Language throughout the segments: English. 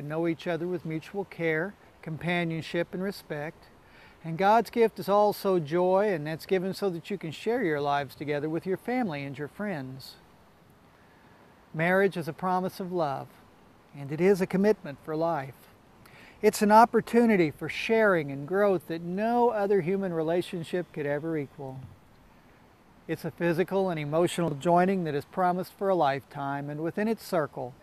can know each other with mutual care, companionship, and respect. And God's gift is also joy, and that's given so that you can share your lives together with your family and your friends. Marriage is a promise of love, and it is a commitment for life. It's an opportunity for sharing and growth that no other human relationship could ever equal. It's a physical and emotional joining that is promised for a lifetime, and within its circle,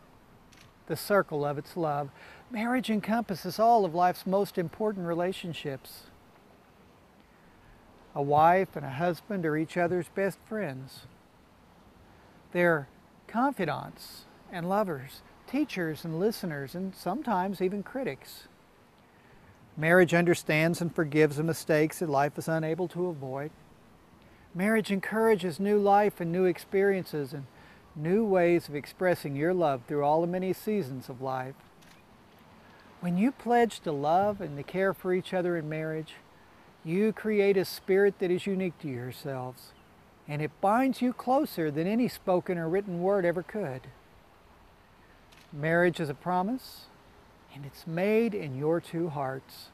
the circle of its love, marriage encompasses all of life's most important relationships. A wife and a husband are each other's best friends. They're confidants and lovers, teachers and listeners, and sometimes even critics. Marriage understands and forgives the mistakes that life is unable to avoid. Marriage encourages new life and new experiences and new ways of expressing your love through all the many seasons of life. When you pledge to love and to care for each other in marriage, you create a spirit that is unique to yourselves, and it binds you closer than any spoken or written word ever could. Marriage is a promise, and it's made in your two hearts.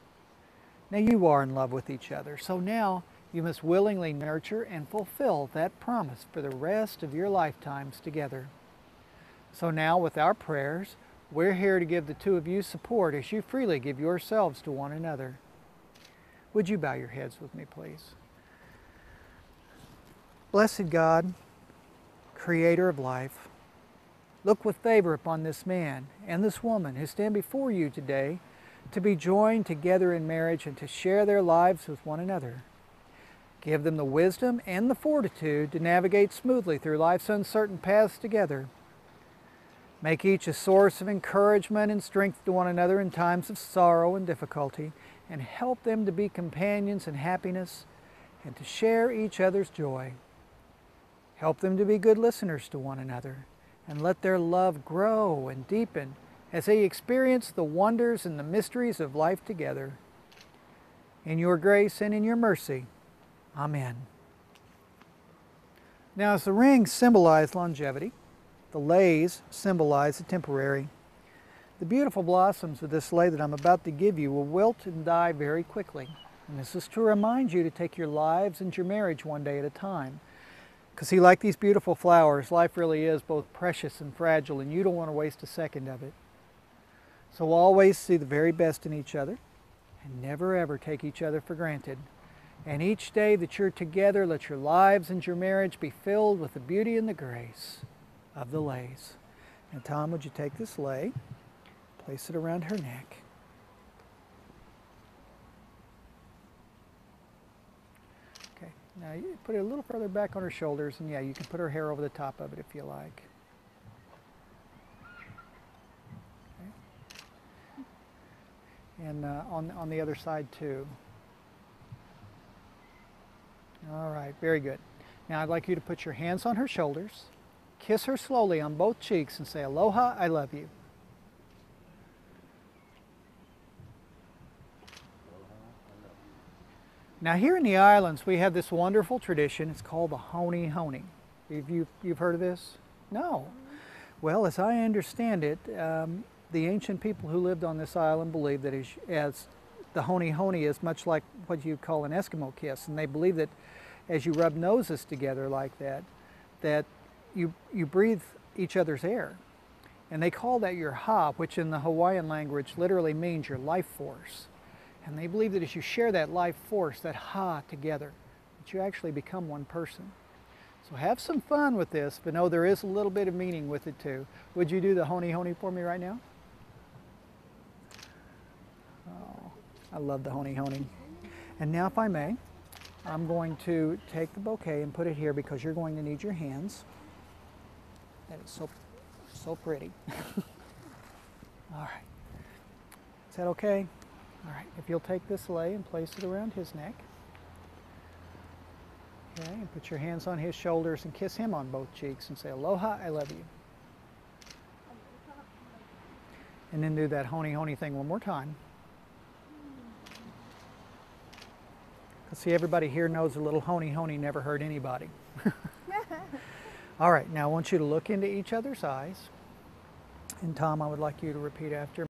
Now you are in love with each other, so now you must willingly nurture and fulfill that promise for the rest of your lifetimes together. So now, with our prayers, we're here to give the two of you support as you freely give yourselves to one another. Would you bow your heads with me, please? Blessed God, Creator of life, look with favor upon this man and this woman who stand before you today to be joined together in marriage and to share their lives with one another. Give them the wisdom and the fortitude to navigate smoothly through life's uncertain paths together. Make each a source of encouragement and strength to one another in times of sorrow and difficulty, and help them to be companions in happiness and to share each other's joy. Help them to be good listeners to one another, and let their love grow and deepen as they experience the wonders and the mysteries of life together. In your grace and in your mercy, Amen. Now, as the rings symbolize longevity, the leis symbolize the temporary. The beautiful blossoms of this lei that I'm about to give you will wilt and die very quickly. And this is to remind you to take your lives and your marriage one day at a time. Because see, like these beautiful flowers, life really is both precious and fragile, and you don't want to waste a second of it. So always see the very best in each other, and never ever take each other for granted. And each day that you're together, let your lives and your marriage be filled with the beauty and the grace of the leis. And Tom, would you take this lei, place it around her neck. Okay, now you put it a little further back on her shoulders, and yeah, you can put her hair over the top of it if you like. Okay. And on the other side too. All right, very good. Now I'd like you to put your hands on her shoulders, kiss her slowly on both cheeks, and say, "Aloha, I love you." Now here in the islands, we have this wonderful tradition. It's called the honi honi. You've heard of this? No. Well, as I understand it, the ancient people who lived on this island believed that as the honi honi is much like what you call an Eskimo kiss, and they believe that as you rub noses together like that, you breathe each other's air. And they call that your ha, which in the Hawaiian language literally means your life force. And they believe that as you share that life force, that ha together, that you actually become one person. So have some fun with this, but know there is a little bit of meaning with it too. Would you do the honi honi for me right now? Oh, I love the honi honi. And now, if I may, I'm going to take the bouquet and put it here because you're going to need your hands. That is so pretty. All right. Is that okay? All right. If you'll take this lei and place it around his neck. Okay, and put your hands on his shoulders and kiss him on both cheeks and say, "Aloha, I love you." And then do that honi honi thing one more time. See, everybody here knows a little honi honi never hurt anybody. All right, now I want you to look into each other's eyes. And Tom, I would like you to repeat after me.